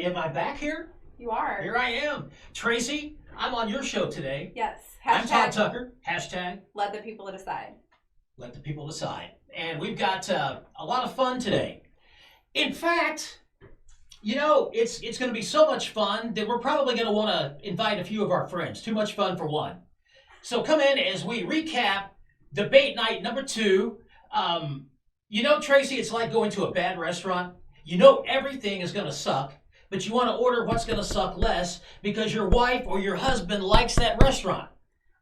am I back here? You are. Here I am. Tracy, I'm on your show today. Yes. I'm Todd Tucker. Hashtag. Let the people decide. Let the people decide. And we've got a lot of fun today. In fact, you know, it's going to be so much fun that we're probably going to want to invite a few of our friends. Too much fun for one. So come in as we recap debate night number 2. You know, Tracy, it's like going to a bad restaurant. You know everything is going to suck, but you want to order what's going to suck less because your wife or your husband likes that restaurant.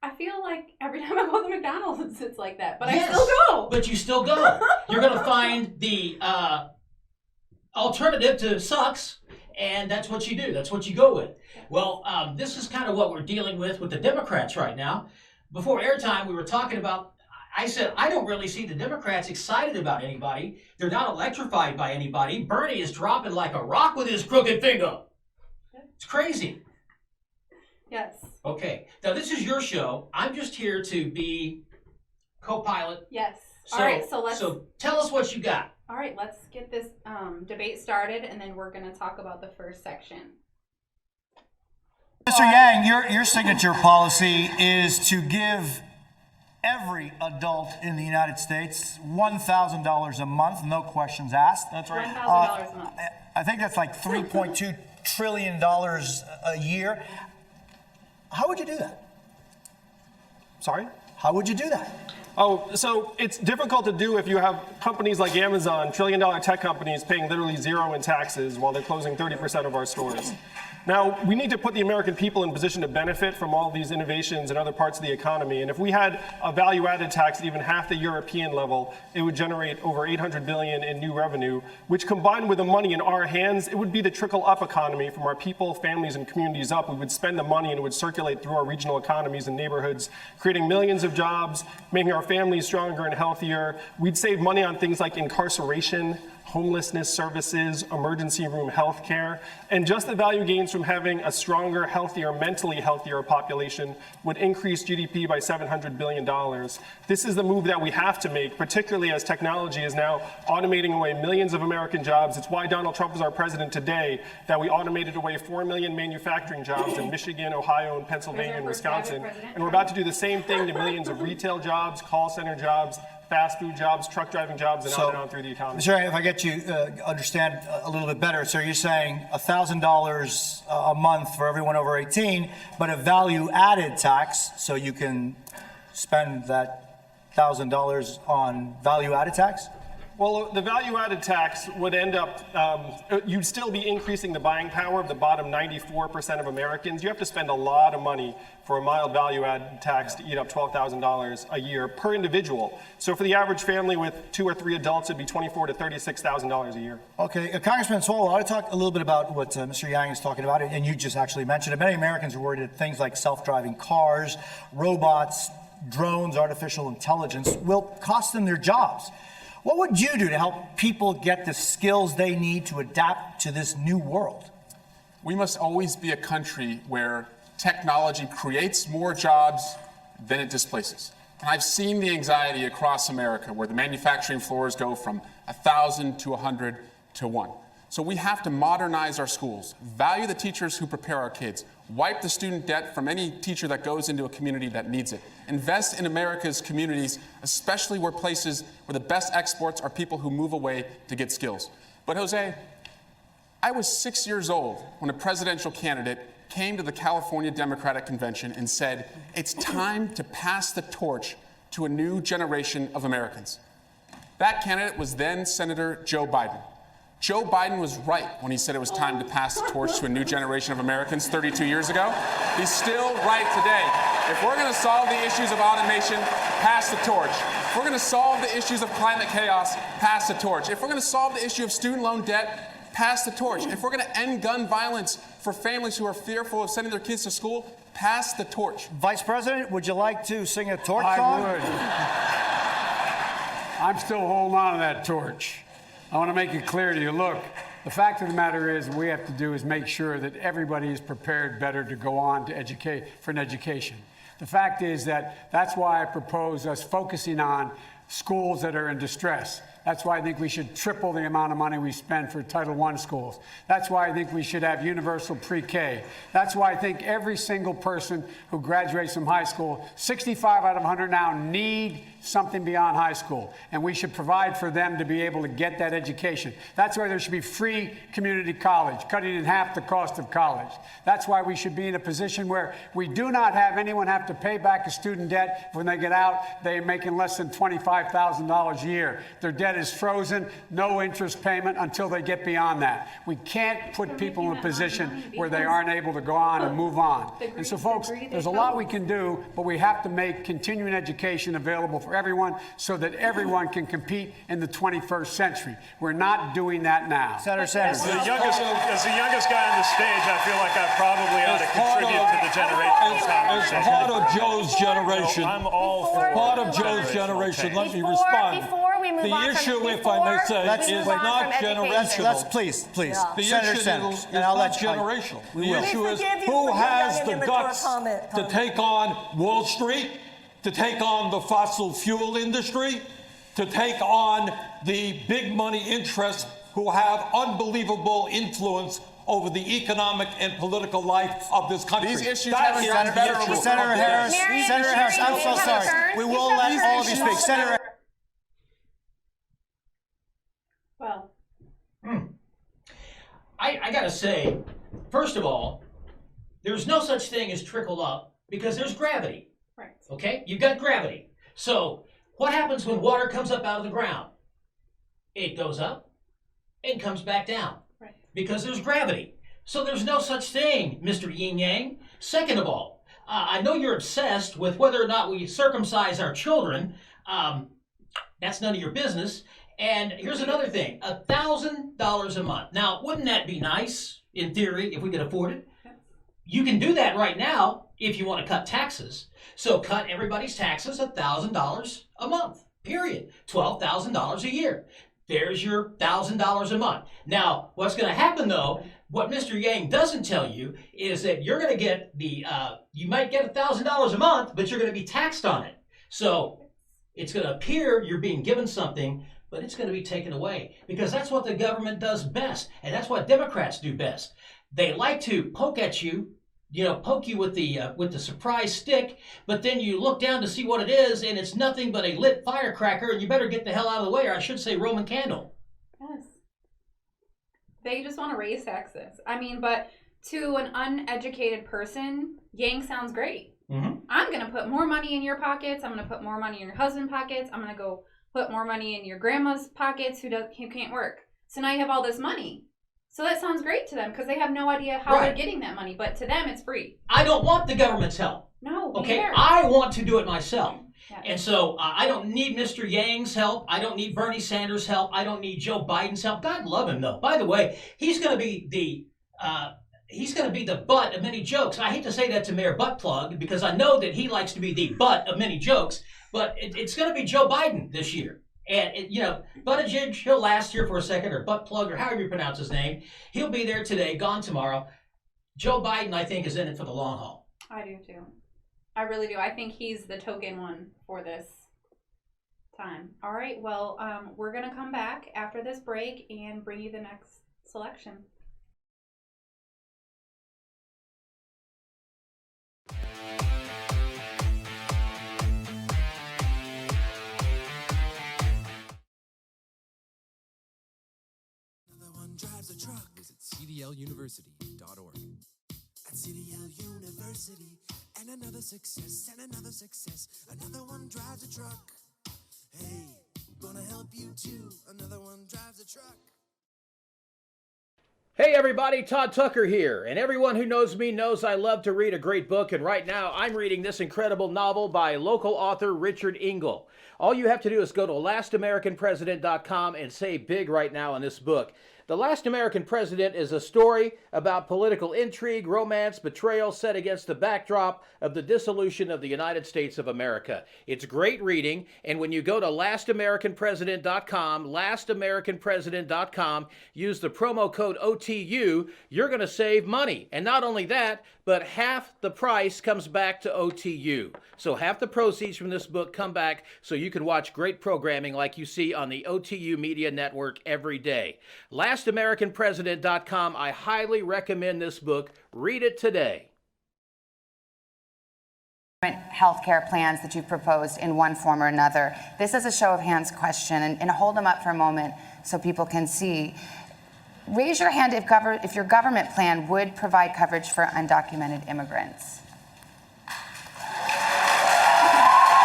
I feel like every time I go to McDonald's, it's like that, but Yes, I still go. But you still go. You're going to find the alternative to sucks, and that's what you do. That's what you go with. Well, this is kind of what we're dealing with the Democrats right now. Before airtime, we were talking about, I said, I don't really see the Democrats excited about anybody. They're not electrified by anybody. Bernie is dropping like a rock with his crooked finger. It's crazy. Yes. Okay. Now, this is your show. I'm just here to be co-pilot. Yes. All right, so tell us what you got. All right, let's get this debate started, and then we're going to talk about the first section. Mr. Yang, your signature policy is to give every adult in the United States $1,000 a month, no questions asked. That's right. $1,000 a month. I think that's like $3.2 trillion a year. How would you do that? Sorry? How would you do that? Oh, so it's difficult to do if you have companies like Amazon, trillion-dollar tech companies paying literally zero in taxes while they're closing 30% of our stores. Now, we need to put the American people in position to benefit from all these innovations in other parts of the economy. And if we had a value-added tax at even half the European level, it would generate over $800 billion in new revenue, which combined with the money in our hands, it would be the trickle-up economy from our people, families, and communities up. We would spend the money and it would circulate through our regional economies and neighborhoods, creating millions of jobs, making our families stronger and healthier. We'd save money on things like incarceration, homelessness services, emergency room health care, and just the value gains from having a stronger, healthier, mentally healthier population would increase GDP by $700 billion. This is the move that we have to make, particularly as technology is now automating away millions of American jobs. It's why Donald Trump is our president today, that we automated away 4 million manufacturing jobs in Michigan, Ohio, and Pennsylvania, and Wisconsin. And we're about to do the same thing to millions of retail jobs, call center jobs, fast food jobs, truck driving jobs, and on through the economy. Sir, if I get you understand a little bit better, so you're saying $1,000 a month for everyone over 18, but a value-added tax, so you can spend that $1,000 on value-added tax? Well, the value-added tax would end up, you'd still be increasing the buying power of the bottom 94% of Americans. You have to spend a lot of money for a mild value-added tax to eat up $12,000 a year per individual. So for the average family with 2 or 3 adults, it'd be $24,000 to $36,000 a year. Okay, Congressman Swalwell, I want to talk a little bit about what Mr. Yang is talking about, and you just actually mentioned it. Many Americans are worried that things like self-driving cars, robots, drones, artificial intelligence will cost them their jobs. What would you do to help people get the skills they need to adapt to this new world? We must always be a country where technology creates more jobs than it displaces. And I've seen the anxiety across America where the manufacturing floors go from 1,000 to 100 to 1. So we have to modernize our schools, value the teachers who prepare our kids, wipe the student debt from any teacher that goes into a community that needs it, invest in America's communities, especially where the best exports are people who move away to get skills. But Jose, I was 6 years old when a presidential candidate came to the California Democratic Convention and said, it's time to pass the torch to a new generation of Americans. That candidate was then Senator Joe Biden. Joe Biden was right when he said it was time to pass the torch to a new generation of Americans 32 years ago. He's still right today. If we're going to solve the issues of automation, pass the torch. If we're going to solve the issues of climate chaos, pass the torch. If we're going to solve the issue of student loan debt, pass the torch. If we're going to end gun violence for families who are fearful of sending their kids to school, pass the torch. Vice President, would you like to sing a torch I song? would. I'm still holding on to that torch. I want to make it clear to you, look, the fact of the matter is what we have to do is make sure that everybody is prepared better to go on to educate for an education. The fact is that's why I propose us focusing on schools that are in distress. That's why I think we should triple the amount of money we spend for Title I schools. That's why I think we should have universal pre-K. That's why I think every single person who graduates from high school, 65 out of 100 now, need something beyond high school. And we should provide for them to be able to get that education. That's why there should be free community college, cutting in half the cost of college. That's why we should be in a position where we do not have anyone have to pay back a student debt when they get out. They're making less than $25,000 a year. Their debt is frozen, no interest payment until they get beyond that. We can't put people in a position where they aren't able to go on and move on. And so, folks, there's a lot we can do, but we have to make continuing education available for everyone so that everyone can compete in the 21st century. We're not doing that now. Senator Sanders. As the youngest guy on the stage, I feel like I probably ought to contribute to the generational conversation. As part of Joe's generation, I'm all for part of Joe's generation, let me respond. Before we move The on issue, from, if I may say, is move on not from education. generational. Let's please. The Senator issue Sanders. is And I'll not let you. generational. We The will. issue is forgive you who for has your the immature guts comment. to take on Wall Street, to take on the fossil fuel industry, to take on the big money interests who have unbelievable influence over the economic and political life of this country. These issues That haven't is gotten the better issue. over Senator Harris. Marion, Senator Harris, I'm so you have sorry. a turn. We will let all of you speak. Senator. Well, I gotta say, first of all, there's no such thing as trickle up because there's gravity. right. Okay? You've got gravity. So, what happens when water comes up out of the ground? It goes up and comes back down. Right. Because there's gravity. So, there's no such thing, Mr. Yin Yang. Second of all, I know you're obsessed with whether or not we circumcise our children. That's none of your business. And here's another thing, $1,000 a month. Now, wouldn't that be nice, in theory, if we could afford it? You can do that right now if you want to cut taxes. So cut everybody's taxes $1,000 a month, period. $12,000 a year. There's your $1,000 a month. Now, what's going to happen, though, what Mr. Yang doesn't tell you is that you're going to get you might get $1,000 a month, but you're going to be taxed on it. So it's going to appear you're being given something, but it's going to be taken away because that's what the government does best, and that's what Democrats do best. They like to poke at you, poke you with the surprise stick, but then you look down to see what it is, and it's nothing but a lit firecracker, and you better get the hell out of the way, or I should say Roman candle. Yes. They just want to raise taxes. I mean, but to an uneducated person, Yang sounds great. Mm-hmm. I'm going to put more money in your pockets. I'm going to put more money in your husband's pockets. I'm going to go put more money in your grandma's pockets who can't work. So now you have all this money. So that sounds great to them because they have no idea how they're getting that money. But to them, it's free. I don't want the government's help. No, Okay, neither. I want to do it myself. Yeah. And so I don't need Mr. Yang's help. I don't need Bernie Sanders' help. I don't need Joe Biden's help. God love him, though. By the way, he's going to be the butt of many jokes. I hate to say that to Mayor Buttplug because I know that he likes to be the butt of many jokes, but it's going to be Joe Biden this year. And, Buttigieg, he'll last here for a second, or Buttplug, or however you pronounce his name. He'll be there today, gone tomorrow. Joe Biden, I think, is in it for the long haul. I do too. I really do. I think he's the token one for this time. All right. Well, we're going to come back after this break and bring you the next selection. Drives a truck. Visit cdluniversity.org. At CDL University, and another success, another one drives a truck. Hey, gonna help you too. Another one drives a truck. Hey everybody, Todd Tucker here, and everyone who knows me knows I love to read a great book, and right now I'm reading this incredible novel by local author Richard Engel. All you have to do is go to lastamericanpresident.com and say big right now on this book. The Last American President is a story about political intrigue, romance, betrayal set against the backdrop of the dissolution of the United States of America. It's great reading, and when you go to lastamericanpresident.com, lastamericanpresident.com, use the promo code OTU, you're going to save money. And not only that, but half the price comes back to OTU. So half the proceeds from this book come back so you can watch great programming like you see on the OTU Media Network every day. LastAmericanPresident.com. I highly recommend this book. Read it today. Healthcare plans that you've proposed in one form or another. This is a show of hands question, and hold them up for a moment so people can see. Raise your hand if your government plan would provide coverage for undocumented immigrants.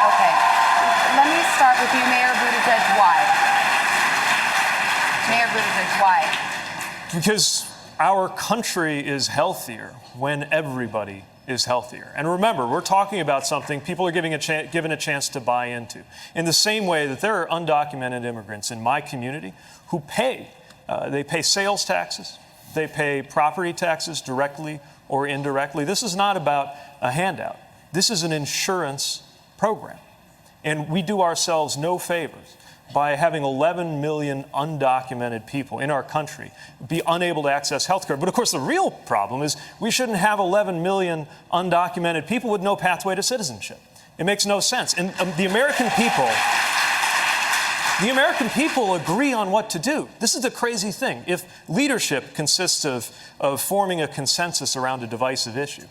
Okay, let me start with you, Mayor Buttigieg. Why? Mayor Buttigieg, why? Because our country is healthier when everybody is healthier. And remember, we're talking about something people are given a chance to buy into. In the same way that there are undocumented immigrants in my community who pay. They pay sales taxes. They pay property taxes directly or indirectly. This is not about a handout. This is an insurance program. And we do ourselves no favors by having 11 million undocumented people in our country be unable to access health care. But of course, the real problem is we shouldn't have 11 million undocumented people with no pathway to citizenship. It makes no sense. And the American people agree on what to do. This is the crazy thing. If leadership consists of forming a consensus around a divisive issue,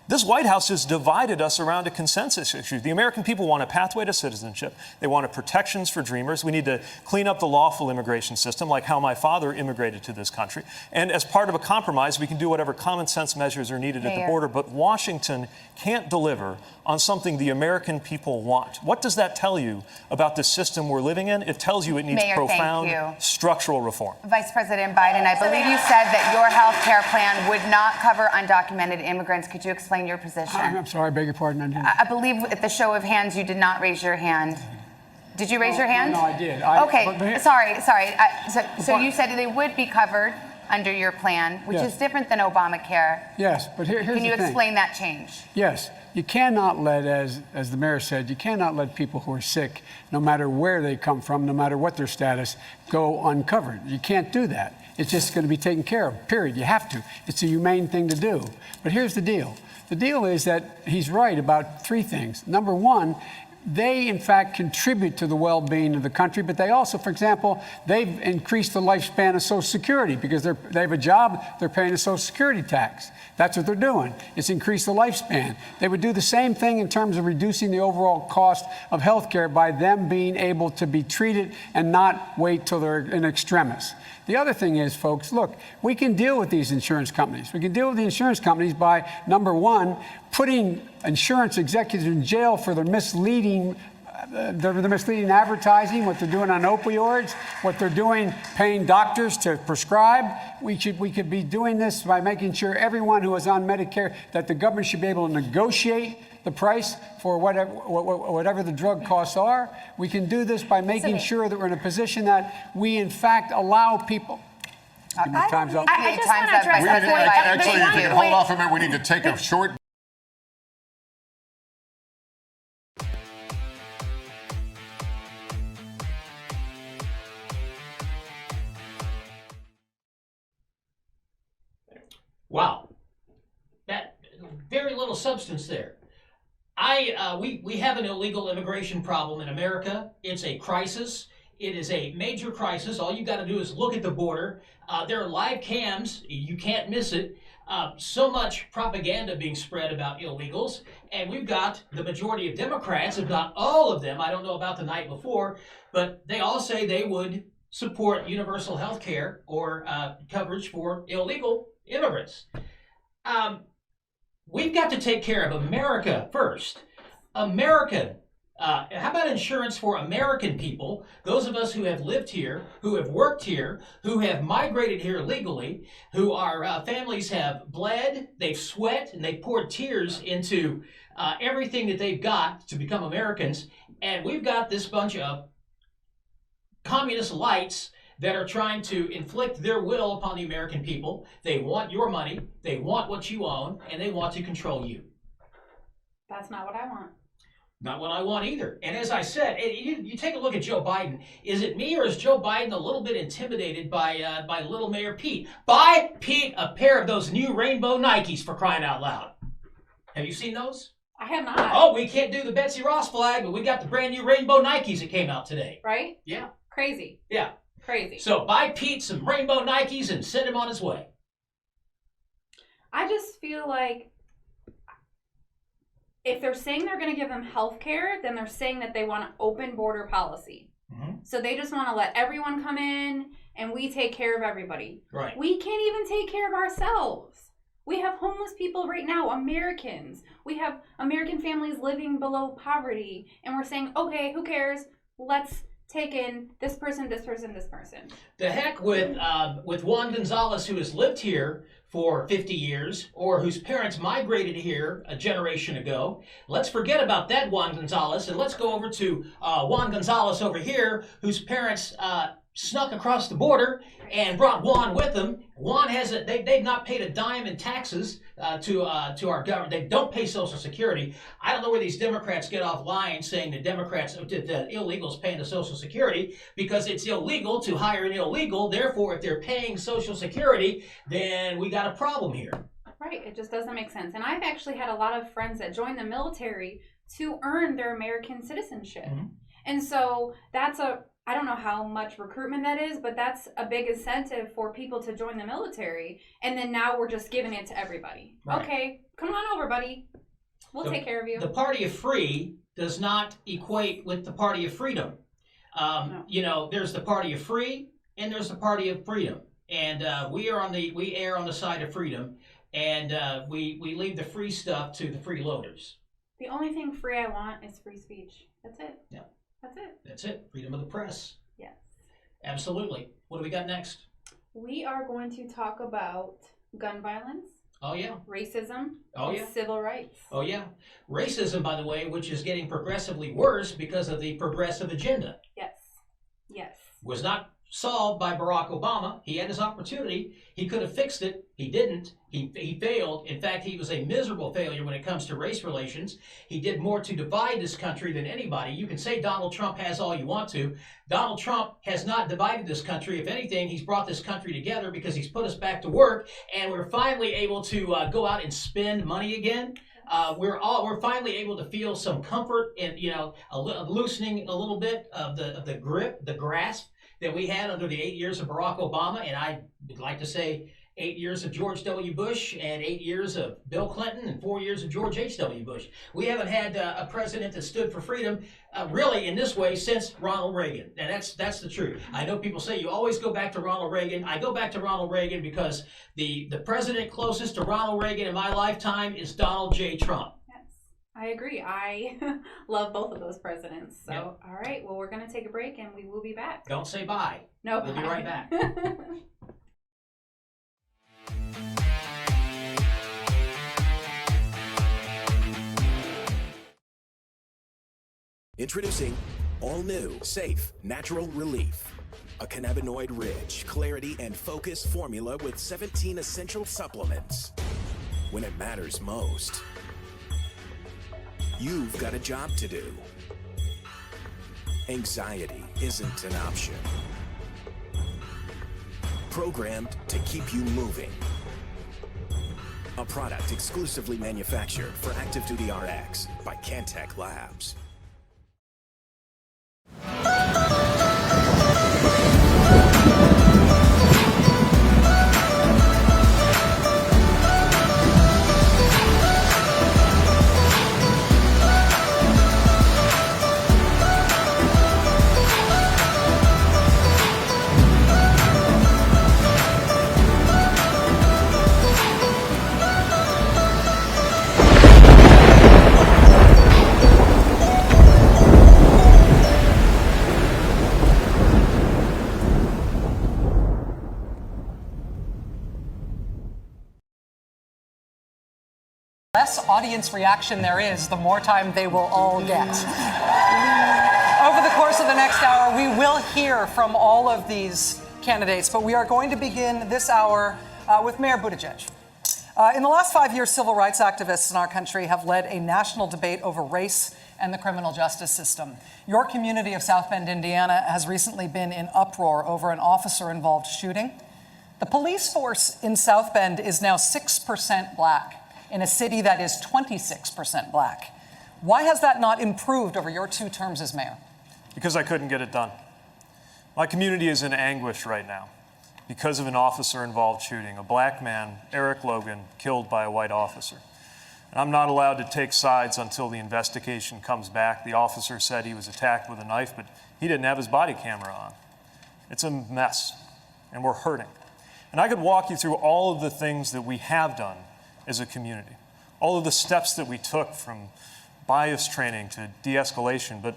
this White House has divided us around a consensus issue. The American people want a pathway to citizenship. They want protections for dreamers. We need to clean up the lawful immigration system, like how my father immigrated to this country. And as part of a compromise, we can do whatever common sense measures are needed at the border. But Washington can't deliver on something the American people want. What does that tell you about the system we're living in? It tells you it needs profound structural reform. Vice President Biden, I believe you said that your health care plan would not cover undocumented immigrants. Could you explain your position? I'm sorry, I beg your pardon. I believe at the show of hands, you did not raise your hand. Did you raise your hand? No, I did. Okay, sorry. So you said they would be covered under your plan, which is different than Obamacare. Yes, but here's the thing. Can you explain that change? Yes. You cannot let, as the mayor said, you cannot let people who are sick, no matter where they come from, no matter what their status, go uncovered. You can't do that. It's just going to be taken care of, period. You have to. It's a humane thing to do. But here's the deal. The deal is that he's right about three things. Number one, they, in fact, contribute to the well-being of the country, but they also, for example, they've increased the lifespan of Social Security because they have a job, they're paying a Social Security tax. That's what they're doing. It's increased the lifespan. They would do the same thing in terms of reducing the overall cost of health care by them being able to be treated and not wait till they're in extremis. The other thing is, folks, look, we can deal with these insurance companies. We can deal with the insurance companies by, number one, putting insurance executives in jail for their misleading advertising, what they're doing on opioids, what they're doing paying doctors to prescribe. We could be doing this by making sure everyone who is on Medicare, that the government should be able to negotiate the price for whatever the drug costs are. We can do this by making sure that we're in a position that we, in fact, allow people. Time's up. I just want to address that point. Actually, if you can hold off a minute, we need to take a short. Wow, that very little substance there. We have an illegal immigration problem in America. It's a crisis. It is a major crisis. All you got to do is look at the border. There are live cams. You can't miss it. So much propaganda being spread about illegals. And we've got the majority of Democrats, if not all of them, I don't know about the night before, but they all say they would support universal health care or coverage for illegal immigrants. We've got to take care of America first. American. How about insurance for American people, those of us who have lived here, who have worked here, who have migrated here legally, who our families have bled, they've sweat, and they've poured tears into everything that they've got to become Americans. And we've got this bunch of communist lights that are trying to inflict their will upon the American people. They want your money, they want what you own, and they want to control you. That's not what I want. Not what I want either. And as I said, you take a look at Joe Biden. Is it me, or is Joe Biden a little bit intimidated by Little Mayor Pete? Buy Pete a pair of those new rainbow Nikes, for crying out loud. Have you seen those? I have not. Oh, we can't do the Betsy Ross flag, but we got the brand new rainbow Nikes that came out today. Right? Yeah. Crazy. Yeah. Crazy. So buy Pete some rainbow Nikes and send him on his way. I just feel like if they're saying they're going to give them health care, then they're saying that they want an open border policy. Mm-hmm. So they just want to let everyone come in and we take care of everybody. Right. We can't even take care of ourselves. We have homeless people right now, Americans. We have American families living below poverty. And we're saying, okay, who cares? Let's take in this person, this person, this person. The heck with Juan Gonzalez, who has lived here for 50 years, or whose parents migrated here a generation ago. Let's forget about that Juan Gonzalez, and let's go over to Juan Gonzalez over here, whose parents snuck across the border and brought Juan with them. Juan hasn't, they've not paid a dime in taxes to our government. They don't pay Social Security. I don't know where these Democrats get off lying saying the illegals paying the Social Security, because it's illegal to hire an illegal. Therefore, if they're paying Social Security, then we got a problem here. Right, it just doesn't make sense. And I've actually had a lot of friends that joined the military to earn their American citizenship. Mm-hmm. And so that's I don't know how much recruitment that is, but that's a big incentive for people to join the military. And then now we're just giving it to everybody. Right. Okay, come on over, buddy. We'll take care of you. The party of free does not equate with the party of freedom. No. You know, there's the party of free and there's the party of freedom. And we err on the side of freedom, and we leave the free stuff to the freeloaders. The only thing free I want is free speech. That's it. Yeah. That's it. That's it. Freedom of the press. Yes. Absolutely. What do we got next? We are going to talk about gun violence. Oh, yeah. Racism. Oh, and yeah. Civil rights. Oh, yeah. Racism, by the way, which is getting progressively worse because of the progressive agenda. Yes. Yes. Was not solved by Barack Obama. He had his opportunity. He could have fixed it. He didn't. He failed. In fact, he was a miserable failure when it comes to race relations. He did more to divide this country than anybody. You can say Donald Trump has all you want to. Donald Trump has not divided this country. If anything, he's brought this country together because he's put us back to work, and we're finally able to go out and spend money again. We're finally able to feel some comfort and, you know, loosening a little bit of the grip, the grasp that we had under the 8 years of Barack Obama, and I would like to say 8 years of George W. Bush and 8 years of Bill Clinton and 4 years of George H.W. Bush. We haven't had a president that stood for freedom really in this way since Ronald Reagan, and that's the truth. I know people say you always go back to Ronald Reagan. I go back to Ronald Reagan because the president closest to Ronald Reagan in my lifetime is Donald J. Trump. I agree. I love both of those presidents. So, Yep. All right. Well, we're going to take a break and we will be back. Don't say bye. No, we'll be right back. Introducing all new, safe, natural relief. A cannabinoid-rich, clarity and focus formula with 17 essential supplements. When it matters most, you've got a job to do. Anxiety isn't an option. Programmed to keep you moving. A product exclusively manufactured for Active Duty RX by Cantech Labs. less audience reaction there is, the more time they will all get. Over the course of the next hour, we will hear from all of these candidates, but we are going to begin this hour with Mayor Buttigieg. In the last 5 years, civil rights activists in our country have led a national debate over race and the criminal justice system. Your community of South Bend, Indiana, has recently been in uproar over an officer-involved shooting. The police force in South Bend is now 6% black in a city that is 26% black. Why has that not improved over your 2 terms as mayor? Because I couldn't get it done. My community is in anguish right now because of an officer-involved shooting. A black man, Eric Logan, killed by a white officer. And I'm not allowed to take sides until the investigation comes back. The officer said he was attacked with a knife, but he didn't have his body camera on. It's a mess, and we're hurting. And I could walk you through all of the things that we have done as a community, all of the steps that we took from bias training to de-escalation, but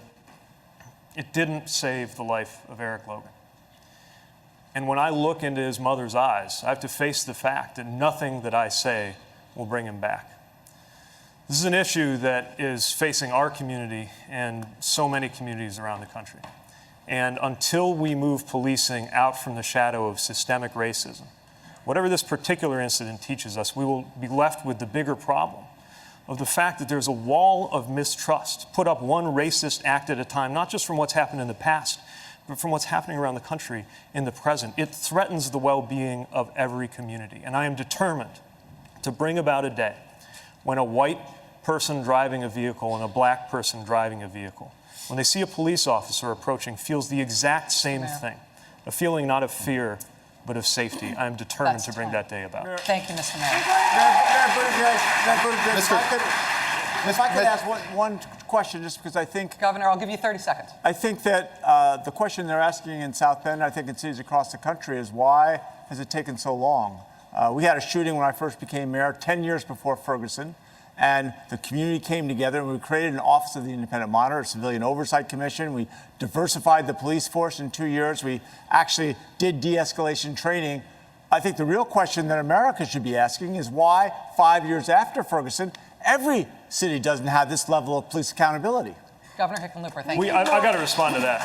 it didn't save the life of Eric Logan. And when I look into his mother's eyes, I have to face the fact that nothing that I say will bring him back. This is an issue that is facing our community and so many communities around the country. And until we move policing out from the shadow of systemic racism, whatever this particular incident teaches us, we will be left with the bigger problem of the fact that there's a wall of mistrust put up one racist act at a time, not just from what's happened in the past, but from what's happening around the country in the present. It threatens the well-being of every community. And I am determined to bring about a day when a white person driving a vehicle and a black person driving a vehicle, when they see a police officer approaching, feels the exact same thing, a feeling not of fear, but of safety. I am determined to bring that day about. Thank you, Mr. Mayor. If I could ask one question, just because I think... Governor, I'll give you 30 seconds. I think that the question they're asking in South Bend, I think in cities across the country, is why has it taken so long? We had a shooting when I first became mayor 10 years before Ferguson, and the community came together and we created an Office of the Independent Monitor, a Civilian Oversight Commission. We diversified the police force in 2 years. We actually did de-escalation training. I think the real question that America should be asking is why 5 years after Ferguson, every city doesn't have this level of police accountability. Governor Hickenlooper, thank you. I got to respond to that.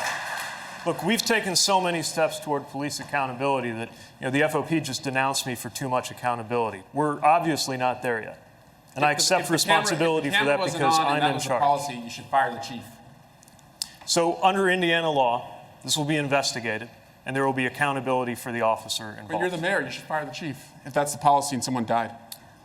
Look, we've taken so many steps toward police accountability that the FOP just denounced me for too much accountability. We're obviously not there yet. And I accept responsibility for that because I'm in charge. Policy, you should fire the chief. So under Indiana law, this will be investigated, and there will be accountability for the officer involved. But you're the mayor, you should fire the chief if that's the policy and someone died.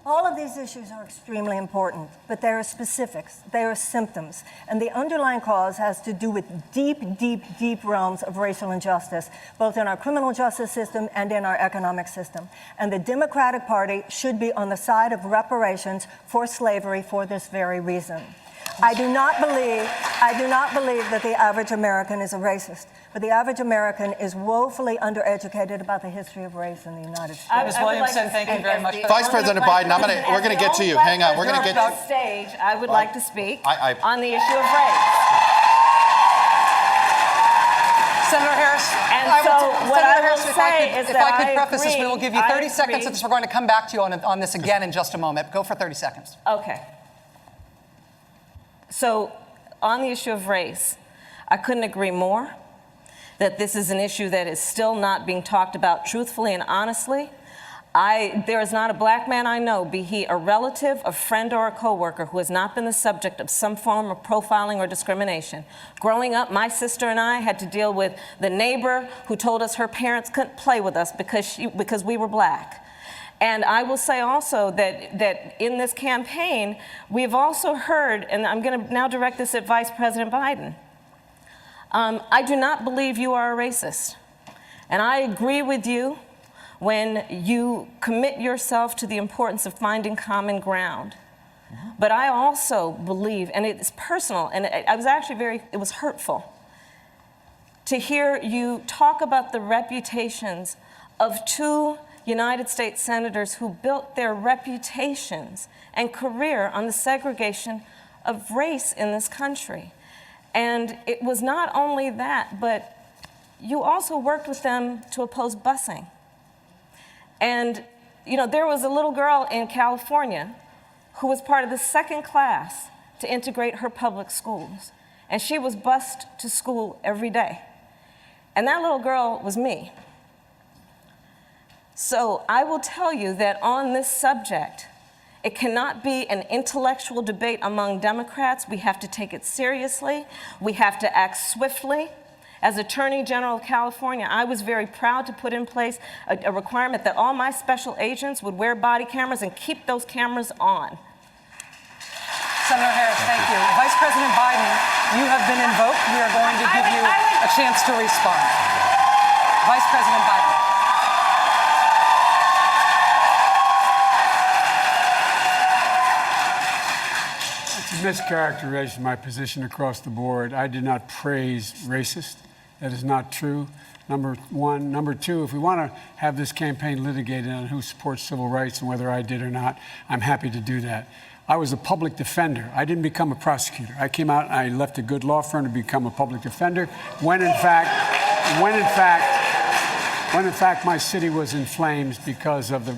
All of these issues are extremely important, but there are specifics, there are symptoms, and the underlying cause has to do with deep, deep, deep realms of racial injustice, both in our criminal justice system and in our economic system. And the Democratic Party should be on the side of reparations for slavery for this very reason. I do not believe that the average American is a racist, but the average American is woefully undereducated about the history of race in the United States. Ms. Williamson, thank you very much. Vice President Biden, we're going to get to you. Hang on, we're going to get to stage. I would like to speak on the issue of race. Senator Harris, if I could preface this, we will give you 30 seconds of this. We're going to come back to you on this again in just a moment. Go for 30 seconds. Okay. So, on the issue of race, I couldn't agree more that this is an issue that is still not being talked about truthfully and honestly. There is not a black man I know, be he a relative, a friend, or a coworker, who has not been the subject of some form of profiling or discrimination. Growing up, my sister and I had to deal with the neighbor who told us her parents couldn't play with us because we were black. And I will say also that in this campaign, we've also heard, and I'm going to now direct this at Vice President Biden, I do not believe you are a racist. And I agree with you when you commit yourself to the importance of finding common ground. But I also believe, and it's personal, and I was actually it was hurtful to hear you talk about the reputations of 2 United States senators who built their reputations and career on the segregation of race in this country. And it was not only that, but you also worked with them to oppose busing. And, there was a little girl in California who was part of the 2nd class to integrate her public schools. And she was bused to school every day. And that little girl was me. So I will tell you that on this subject, it cannot be an intellectual debate among Democrats. We have to take it seriously. We have to act swiftly. As Attorney General of California, I was very proud to put in place a requirement that all my special agents would wear body cameras and keep those cameras on. Senator Harris, thank you. Vice President Biden, you have been invoked. We are going to give you a chance to respond. Vice President Biden. It's a mischaracterization of my position across the board. I did not praise racist. That is not true. Number one. Number two, if we want to have this campaign litigated on who supports civil rights and whether I did or not, I'm happy to do that. I was a public defender. I didn't become a prosecutor. I came out and I left a good law firm to become a public defender when in fact my city was in flames because of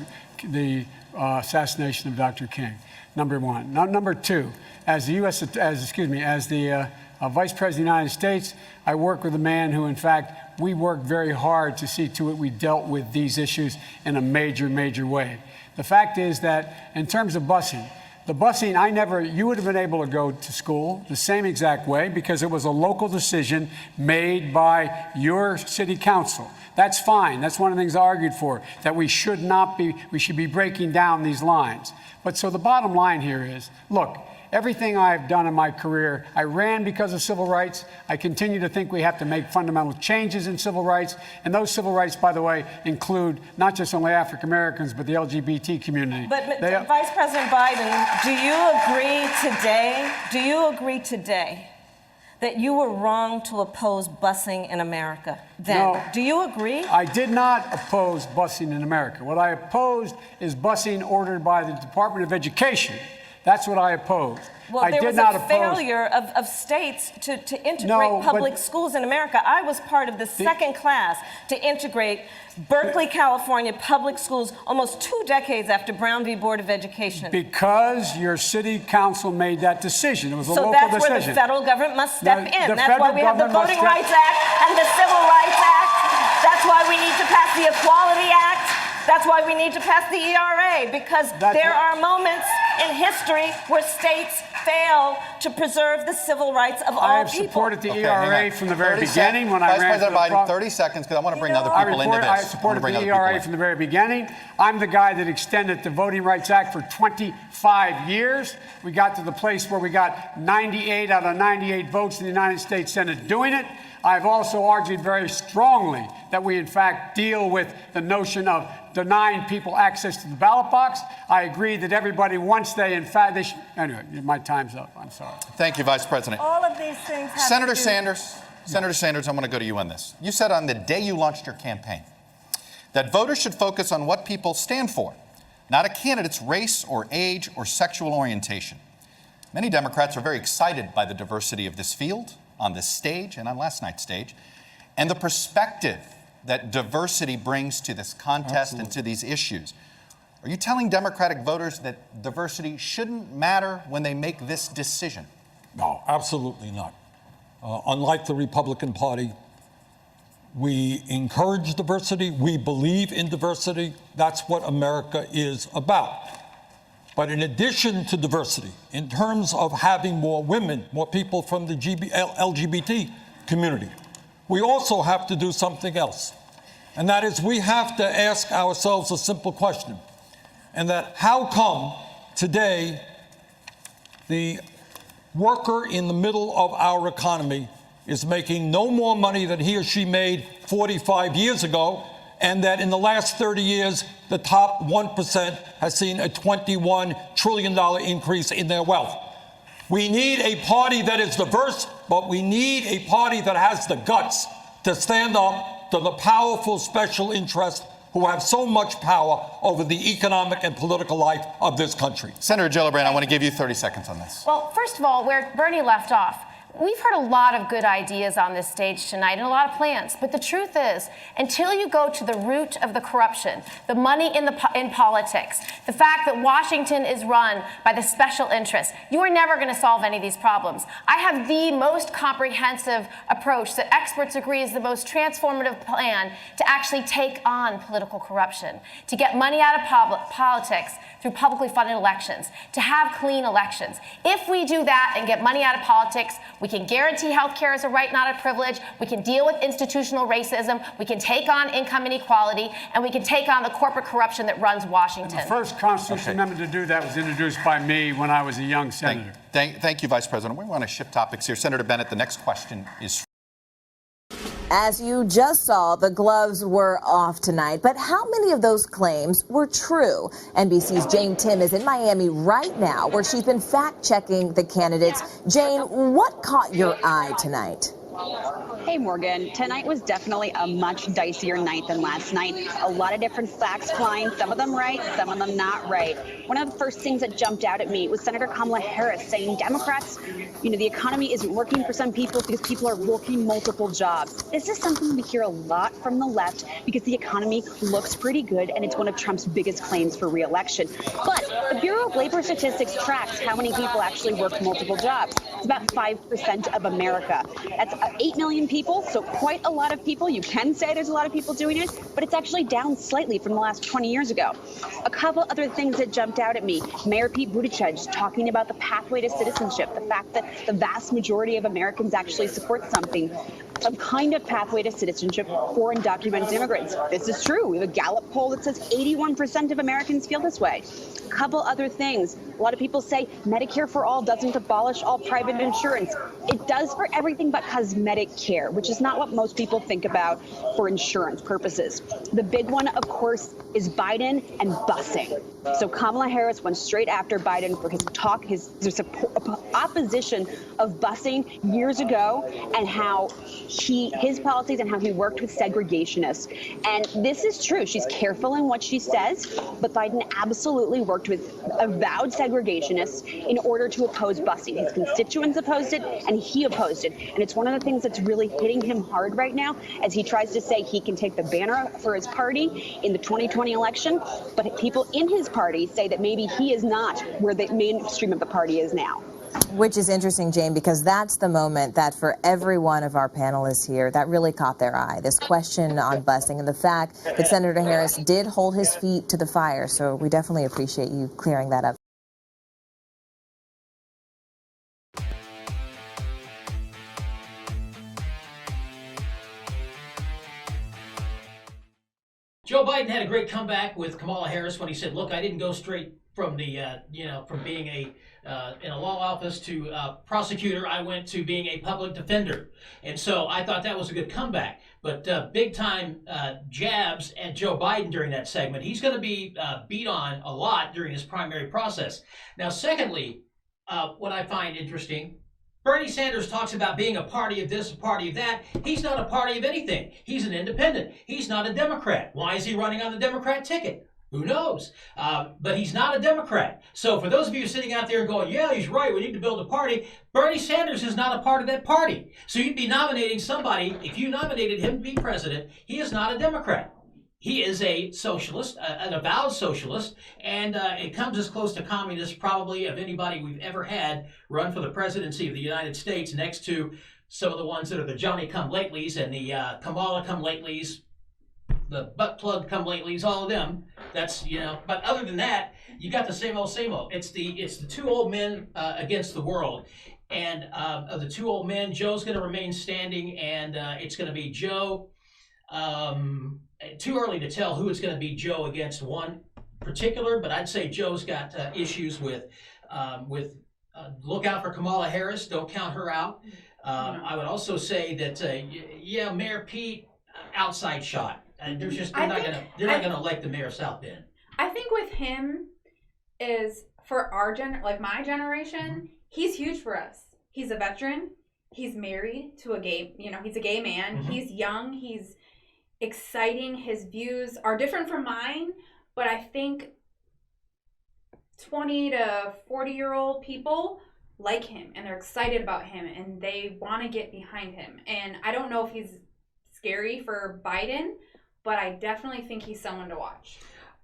the assassination of Dr. King. Number one. Now, number two, as the Vice President of the United States, I work with a man who, in fact, we worked very hard to see to it we dealt with these issues in a major, major way. The fact is that in terms of busing, you would have been able to go to school the same exact way because it was a local decision made by your city council. That's fine. That's one of the things I argued for, that we should be breaking down these lines. But so the bottom line here is, look, everything I've done in my career, I ran because of civil rights. I continue to think we have to make fundamental changes in civil rights. And those civil rights, by the way, include not just only African Americans, but the LGBT community. But Vice President Biden, do you agree today that you were wrong to oppose busing in America then? No, do you agree? I did not oppose busing in America. What I opposed is busing ordered by the Department of Education. That's what I opposed. Well, there was a failure of states to integrate public schools in America. I was part of the second class to integrate Berkeley, California public schools almost 2 decades after Brown v. Board of Education. Because your city council made that decision. It was a local decision. So that's where the federal government must step in. That's why we have the Voting Rights Act and the Civil Rights Act. That's why we need to pass the Equality Act. That's why we need to pass the ERA, because there are moments in history where states fail to preserve the civil rights of all people. I have supported the ERA from the very beginning when I ran Vice President Biden, 30 seconds, because I want to bring other people into this. I supported the ERA from the very beginning. I'm the guy that extended the Voting Rights Act for 25 years. We got to the place where we got 98 out of 98 votes in the United States Senate doing it. I've also argued very strongly that we, in fact, deal with the notion of denying people access to the ballot box. I agree that everybody, once they, in fact, they should. Anyway, my time's up. I'm sorry. Thank you, Vice President. All of these things have Senator Sanders, I want to go to you on this. You said on the day you launched your campaign that voters should focus on what people stand for, not a candidate's race or age or sexual orientation. Many Democrats are very excited by the diversity of this field on this stage and on last night's stage, and the perspective that diversity brings to this contest and to these issues. Are you telling Democratic voters that diversity shouldn't matter when they make this decision? No, absolutely not. Unlike the Republican Party, we encourage diversity. We believe in diversity. That's what America is about. But in addition to diversity, in terms of having more women, more people from the LGBT community, we also have to do something else. And that is, we have to ask ourselves a simple question. And that, how come today the worker in the middle of our economy is making no more money than he or she made 45 years ago, and that in the last 30 years, the top 1% has seen a $21 trillion increase in their wealth? We need a party that is diverse, but we need a party that has the guts to stand up to the powerful special interests who have so much power over the economic and political life of this country. Senator Gillibrand, I want to give you 30 seconds on this. Well, first of all, where Bernie left off, We've heard a lot of good ideas on this stage tonight and a lot of plans, but the truth is, until you go to the root of the corruption, the money in politics, the fact that Washington is run by the special interests, you are never going to solve any of these problems. I have the most comprehensive approach that experts agree is the most transformative plan to actually take on political corruption, to get money out of politics through publicly funded elections, to have clean elections. If we do that and get money out of politics, we can guarantee health care as a right, not a privilege. We can deal with institutional racism. We can take on income inequality, and we can take on the corporate corruption that runs Washington. The first constitutional amendment to do that was introduced by me when I was a young senator. Thank you, Vice President. We want to shift topics here. Senator Bennett, the next question is. As you just saw, the gloves were off tonight, but how many of those claims were true? NBC's Jane Tim is in Miami right now, where she's been fact-checking the candidates. Jane, what caught your eye tonight? Hey, Morgan. Tonight was definitely a much dicier night than last night. A lot of different facts flying, some of them right, some of them not right. One of the first things that jumped out at me was Senator Kamala Harris saying Democrats, the economy isn't working for some people because people are working multiple jobs. This is something we hear a lot from the left because the economy looks pretty good and it's one of Trump's biggest claims for re-election. But the Bureau of Labor Statistics tracks how many people actually work multiple jobs. It's about 5% of America. That's 8 million people, so quite a lot of people. You can say there's a lot of people doing it, but it's actually down slightly from the last 20 years ago. A couple other things that jumped out at me. Mayor Pete Buttigieg talking about the pathway to citizenship, the fact that the vast majority of Americans actually support some kind of pathway to citizenship for undocumented immigrants. This is true. We have a Gallup poll that says 81% of Americans feel this way. A couple other things. A lot of people say Medicare for all doesn't abolish all private insurance. It does for everything but cosmetic care, which is not what most people think about for insurance purposes. The big one, of course, is Biden and busing. So Kamala Harris went straight after Biden for his opposition of busing years ago and how his policies and how he worked with segregationists. And this is true. She's careful in what she says, but Biden absolutely worked with avowed segregationists in order to oppose busing. His constituents opposed it and he opposed it. And it's one of the things that's really hitting him hard right now as he tries to say he can take the banner for his party in the 2020 election. But people in his party say that maybe he is not where the mainstream of the party is now. Which is interesting, Jane, because that's the moment that for every one of our panelists here, that really caught their eye. This question on busing and the fact that Senator Harris did hold his feet to the fire. So we definitely appreciate you clearing that up. Joe Biden had a great comeback with Kamala Harris when he said, look, I didn't go straight from the, from being in a law office to prosecutor. I went to being a public defender. And so I thought that was a good comeback. But big time jabs at Joe Biden during that segment. He's going to be beat on a lot during his primary process. Now, secondly, what I find interesting, Bernie Sanders talks about being a party of this, a party of that. He's not a party of anything. He's an independent. He's not a Democrat. Why is he running on the Democrat ticket? Who knows? But he's not a Democrat. So for those of you sitting out there going, yeah, he's right, we need to build a party, Bernie Sanders is not a part of that party. So you'd be nominating somebody, if you nominated him to be president, he is not a Democrat. He is a socialist, an avowed socialist, and it comes as close to communist probably of anybody we've ever had run for the presidency of the United States, next to some of the ones that are the Johnny-come-latelys and the Kamala-come-latelys, the butt-plug come-latelys, all of them. That's, but other than that, you got the same old. It's the two old men against the world. And of the two old men, Joe's going to remain standing, and it's going to be Joe. Too early to tell who it's going to be Joe against one particular, but I'd say Joe's got issues with look out for Kamala Harris. Don't count her out. I would also say that, Mayor Pete, outside shot. They're not going to elect the mayor of South Bend. I think with him is for our my generation, he's huge for us. He's a veteran. He's married to a gay, he's a gay man. Mm-hmm. He's young. He's exciting. His views are different from mine, but I think 20 to 40-year-old people like him and they're excited about him and they want to get behind him. And I don't know if he's scary for Biden, but I definitely think he's someone to watch.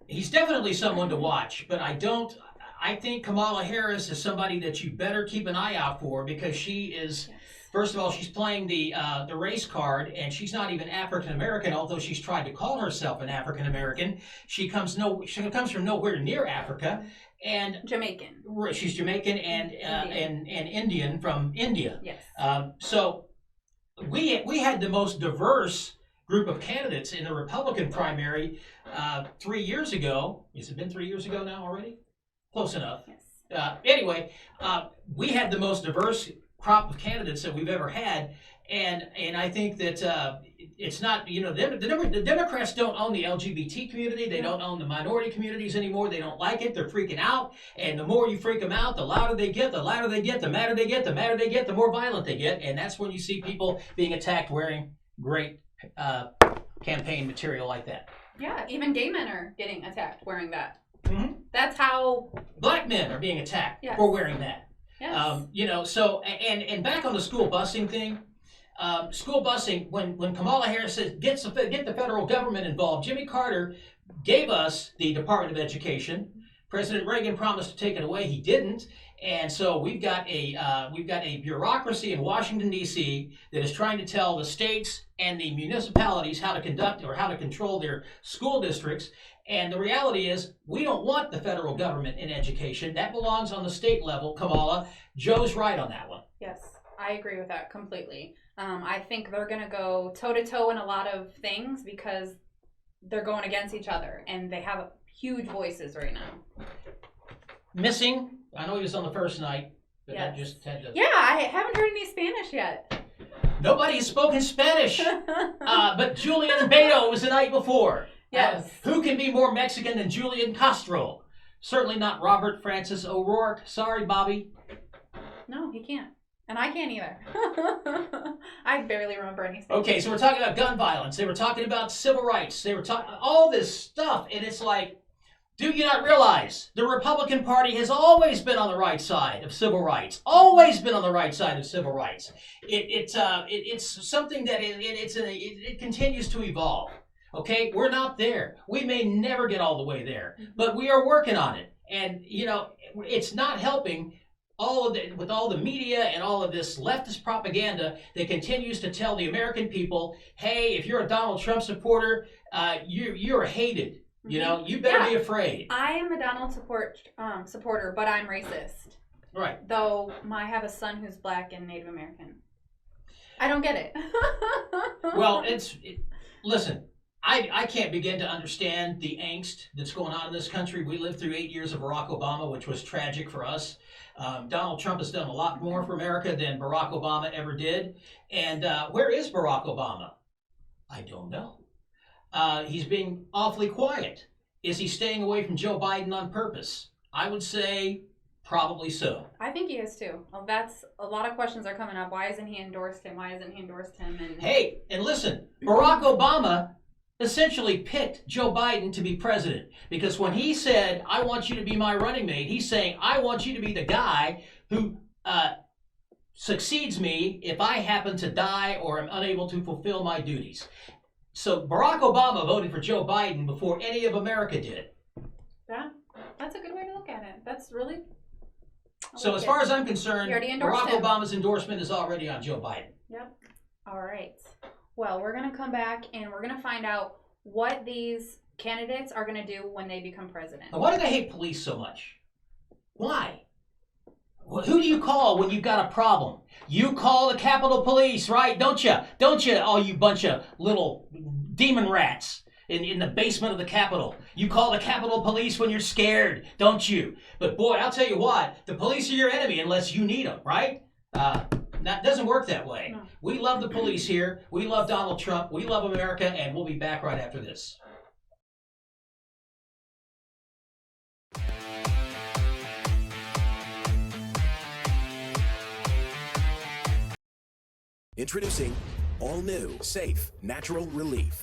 He's definitely someone to watch, but I think Kamala Harris is somebody that you better keep an eye out for, because she is, first of all, she's playing the race card, and she's not even African American, although she's tried to call herself an African American. She comes from nowhere near Africa, and Jamaican. She's Jamaican and Indian from India. Yes. So we had the most diverse group of candidates in the Republican primary 3 years ago. Has it been 3 years ago now already? Close enough. Yes. Anyway, we had the most diverse crop of candidates that we've ever had, and I think that it's not, the Democrats don't own the LGBT community. They don't own the minority communities anymore. They don't like it. They're freaking out, and the more you freak them out, the louder they get, the louder they get, the madder they get, the madder they get, the more violent they get, and that's when you see people being attacked wearing great campaign material like that. Yeah, even gay men are getting attacked wearing that. Mm-hmm. That's how black men are being attacked Yes. for wearing that. Yes. So and back on the school busing thing, school busing, when Kamala Harris says get the federal government involved, Jimmy Carter gave us the Department of Education. President Reagan promised to take it away. He didn't. And so we've got a bureaucracy in Washington, D.C. that is trying to tell the states and the municipalities how to conduct or how to control their school districts. And the reality is, we don't want the federal government in education. That belongs on the state level, Kamala. Joe's right on that one. Yes, I agree with that completely. I think they're going to go toe-to-toe in a lot of things because they're going against each other, and they have huge voices right now. Missing, I know he was on the first night, but Yes. that just had to... Yeah, I haven't heard any Spanish yet. Nobody has spoken Spanish, but Julian Beto was the night before. Yes. Who can be more Mexican than Julian Castro? Certainly not Robert Francis O'Rourke. Sorry, Bobby. No, he can't. And I can't either. I barely remember any Spanish. Okay, so we're talking about gun violence. They were talking about civil rights. They were talking all this stuff, and it's like, do you not realize the Republican Party has always been on the right side of civil rights? Always been on the right side of civil rights. It's something that it continues to evolve. Okay, we're not there. We may never get all the way there, but we are working on it. And it's not helping with all the media and all of this leftist propaganda that continues to tell the American people, hey, if you're a Donald Trump supporter, you're hated. You better be afraid. I am a Donald supporter, but I'm racist. Right. Though I have a son who's black and Native American. I don't get it. Well, listen, I can't begin to understand the angst that's going on in this country. We lived through 8 years of Barack Obama, which was tragic for us. Donald Trump has done a lot more for America than Barack Obama ever did. And where is Barack Obama? I don't know. He's being awfully quiet. Is he staying away from Joe Biden on purpose? I would say probably so. I think he is too. Well, that's a lot of questions are coming up. Why hasn't he endorsed him? Why hasn't he endorsed him? And hey, and listen, Barack Obama essentially picked Joe Biden to be president, because when he said, I want you to be my running mate, he's saying, I want you to be the guy who succeeds me if I happen to die or am unable to fulfill my duties. So Barack Obama voted for Joe Biden before any of America did. Yeah, that's a good way to look at it. That's really... So as far as I'm concerned, He already endorsed Barack him. Obama's endorsement is already on Joe Biden. Yep. All right. Well, we're going to come back and we're going to find out what these candidates are going to do when they become president. Now, why do they hate police so much? Why? Well, who do you call when you've got a problem? You call the Capitol Police, right? Don't you? Don't you, all you bunch of little demon rats in the basement of the Capitol? You call the Capitol Police when you're scared, don't you? But boy, I'll tell you what, the police are your enemy unless you need them, right? That doesn't work that way. No. We love the police here. We love Donald Trump. We love America, and we'll be back right after this. Introducing all new, safe, natural relief.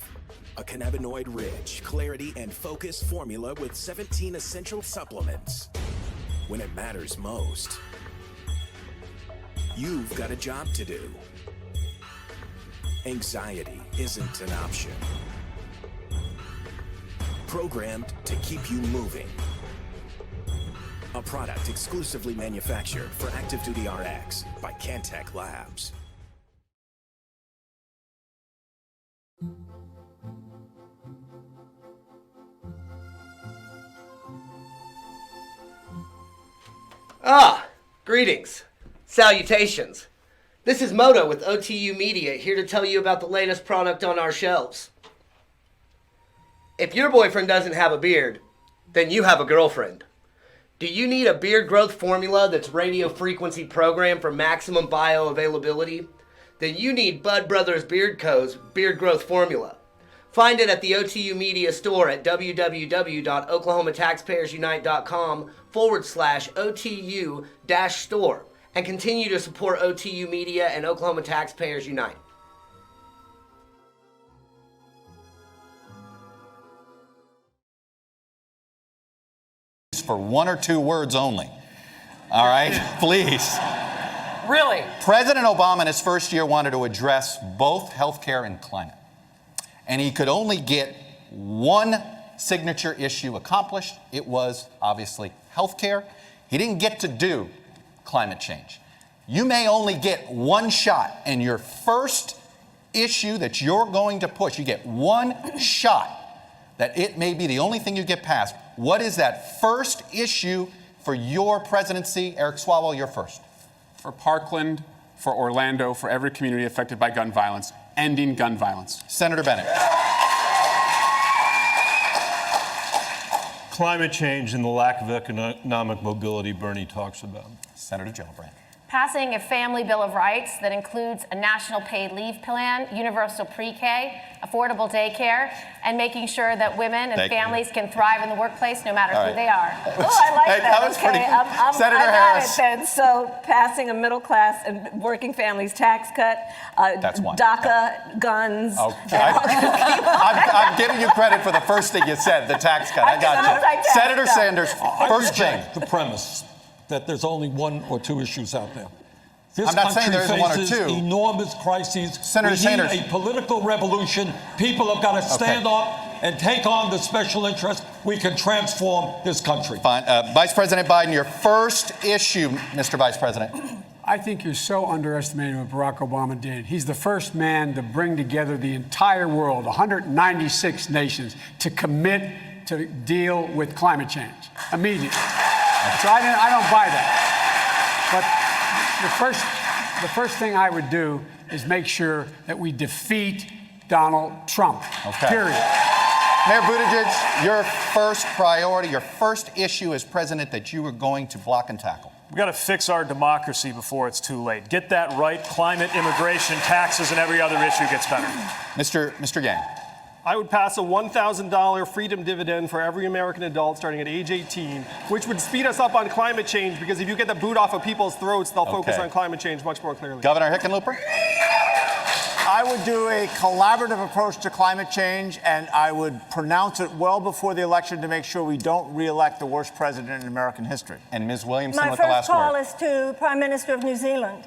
A cannabinoid-rich, clarity and focus formula with 17 essential supplements. When it matters most. you've got a job to do. Anxiety isn't an option. Programmed to keep you moving. A product exclusively manufactured for Active Duty RX by Cantech Labs. Greetings. Salutations. This is Moto with OTUmedia, here to tell you about the latest product on our shelves. If your boyfriend doesn't have a beard, then you have a girlfriend. Do you need a beard growth formula that's radio frequency programmed for maximum bioavailability? Then you need Bud Brothers Beard Co.'s Beard Growth Formula. Find it at the OTU Media store at www.oklahomataxpayersunite.com/OTU-store and continue to support OTU Media and Oklahoma Taxpayers Unite. For one or two words only. All right, please. Really? President Obama in his first year wanted to address both healthcare and climate. And he could only get one signature issue accomplished. It was obviously healthcare. He didn't get to do climate change. You may only get one shot, and your first issue that you're going to push, you get one shot that it may be the only thing you get passed. What is that first issue for your presidency? Eric Swalwell, you're first. For Parkland, for Orlando, for every community affected by gun violence, ending gun violence. Senator Bennett. Climate change and the lack of economic mobility Bernie talks about. Senator Gillibrand. Passing a family bill of rights that includes a national paid leave plan, universal pre-K, affordable daycare, and making sure that women and families can thrive in the workplace no matter who they are. Oh, I like Hey, that. that was Okay, pretty- I'm Senator at Harris. it then. So passing a middle class and working families tax cut, That's one. DACA, guns. Okay. I'm giving you credit for the first thing you said, the tax cut. I got you. Senator Sanders, first thing. The premise that there's only one or two issues out there. This I'm not saying there isn't one or faces two. enormous crises. Senator we Sanders. need a political revolution. People have got to stand up and take on the special interest. We can transform this country. Fine. Vice President Biden, your first issue, Mr. Vice President. I think you're so underestimating what Barack Obama did. He's the first man to bring together the entire world, 196 nations, to commit to deal with climate change immediately. So I don't buy that. But the first thing I would do is make sure that we defeat Donald Trump. Okay. Period. Mayor Buttigieg, your first priority, your first issue as president that you were going to block and tackle. We got to fix our democracy before it's too late. Get that right. Climate, immigration, taxes, and every other issue gets better. Mr. Yang. I would pass a $1,000 freedom dividend for every American adult starting at age 18, which would speed us up on climate change, because if you get the boot off of people's throats, they'll focus on climate change much more clearly. Governor Hickenlooper? I would do a collaborative approach to climate change, and I would pronounce it well before the election to make sure we don't re-elect the worst president in American history. And Ms. Williamson My with the first last call word. is to Prime Minister of New Zealand,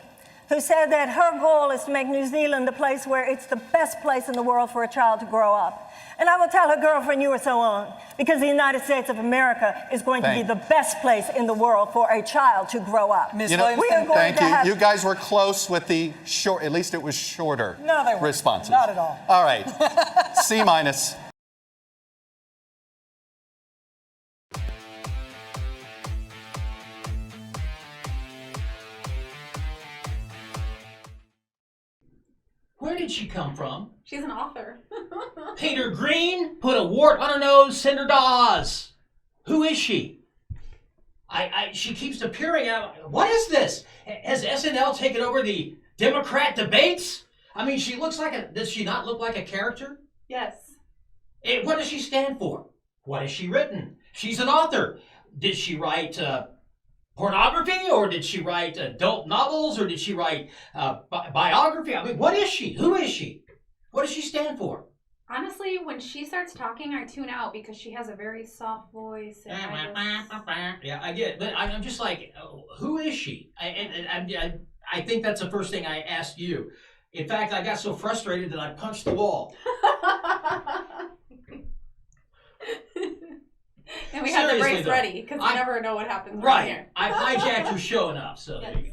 who said that her goal is to make New Zealand the place where it's the best place in the world for a child to grow up. And I will tell her girlfriend you were so on, because the United States of America is going to be the best place in the world for a child to grow up. You know, thank you. You guys were close with the short, at least it was shorter No, they weren't. responses. Not at all. All right. C minus. Where did she come from? She's an author. Peter Green put a wart on her nose, send her to Oz. Who is she? She keeps appearing out. What is this? Has SNL taken over the Democrat debates? I mean, she looks like a. Does she not look like a character? Yes. What does she stand for? What has she written? She's an author. Did she write pornography, or did she write adult novels, or did she write biography? I mean, what is she? Who is she? What does she stand for? Honestly, when she starts talking, I tune out because she has a very soft voice. And I Yeah, I get it. But I'm just like, who is she? I I think that's the first thing I asked you. In fact, I got so frustrated that I punched the wall. And we had the Seriously, brace though. ready because you never know what happens Right. here. I've hijacked your show enough, so there you go.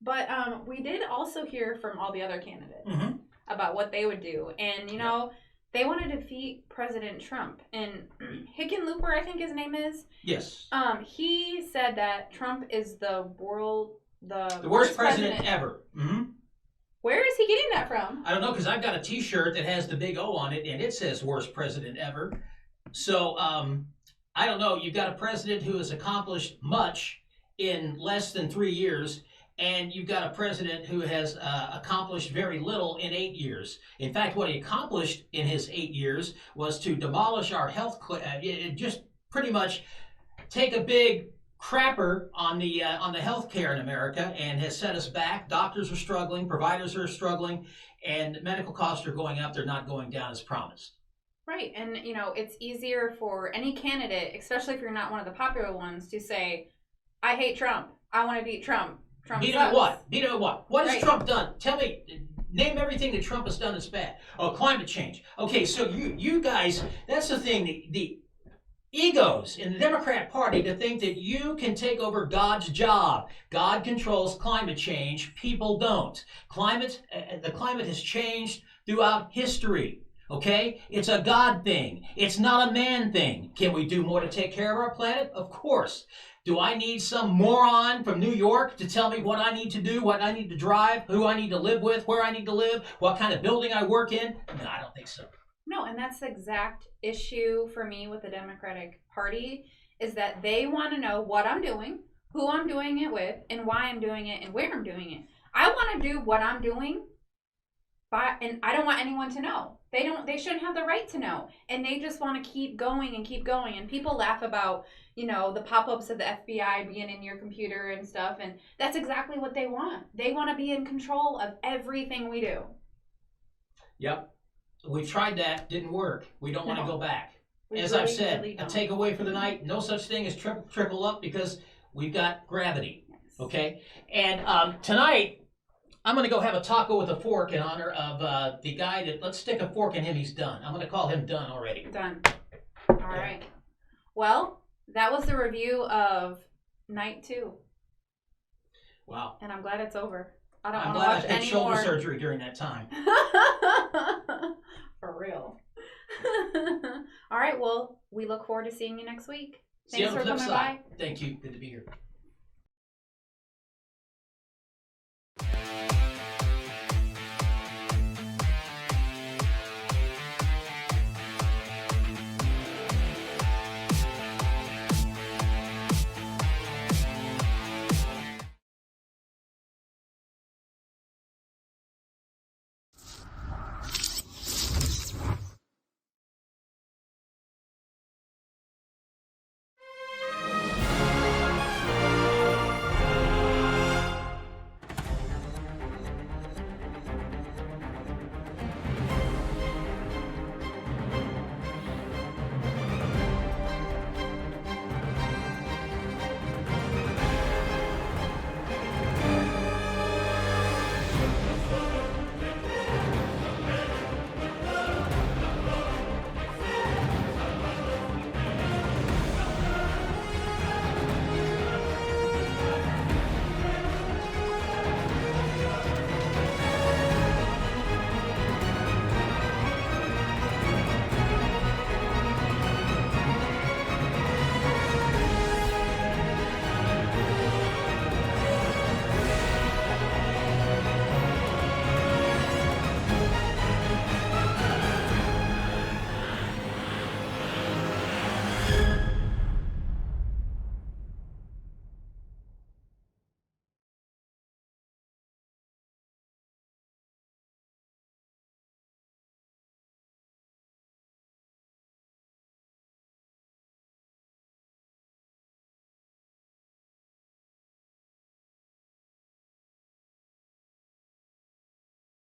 But we did also hear from all the other candidates Mhm. about what they would do. And, you know, they want to defeat President Trump. And Hickenlooper, I think his name is. Yes. He said that Trump is the worst president ever. Mm-hmm. Where is he getting that from? I don't know, because I've got a T-shirt that has the big O on it, and it says worst president ever. So, I don't know. You've got a president who has accomplished much in less than 3 years, and you've got a president who has accomplished very little in 8 years. In fact, what he accomplished in his 8 years was to demolish our health, just pretty much take a big crapper on the health care in America, and has set us back. Doctors are struggling, providers are struggling, and medical costs are going up. They're not going down as promised. Right. And, you know, it's easier for any candidate, especially if you're not one of the popular ones, to say, I hate Trump. I want to beat Trump. Trump Beat him sucks. at what? Beat him at what? What has Right. Trump done? Tell me, name everything that Trump has done that's bad. Oh, climate change. Okay, so you guys, that's the thing, the egos in the Democrat Party to think that you can take over God's job. God controls climate change. People don't. The climate has changed throughout history. Okay? It's a God thing. It's not a man thing. Can we do more to take care of our planet? Of course. Do I need some moron from New York to tell me what I need to do, what I need to drive, who I need to live with, where I need to live, what kind of building I work in? No, I don't think so. No, and that's the exact issue for me with the Democratic Party, is that they want to know what I'm doing, who I'm doing it with, and why I'm doing it, and where I'm doing it. I want to do what I'm doing, and I don't want anyone to know. They shouldn't have the right to know. And they just want to keep going and keep going. And people laugh about, you know, the pop-ups of the FBI being in your computer and stuff. And that's exactly what they want. They want to be in control of everything we do. Yep. We've tried that. Didn't work. We don't want to go back. We As really, I've said, really a don't. takeaway for the night, no such thing as triple up because we've got gravity. Okay? And tonight, I'm going to go have a taco with a fork in honor of the guy that, let's stick a fork in him, he's done. I'm going to call him done already. Done. All right. Well, that was the review of night 2. Wow. And I'm glad it's over. I don't I'm want to glad watch I had any shoulder more. surgery during that time. For real. All right. Well, we look forward to seeing you next week. See you Thanks on the for flip coming side. by. Thank you. Good to be here.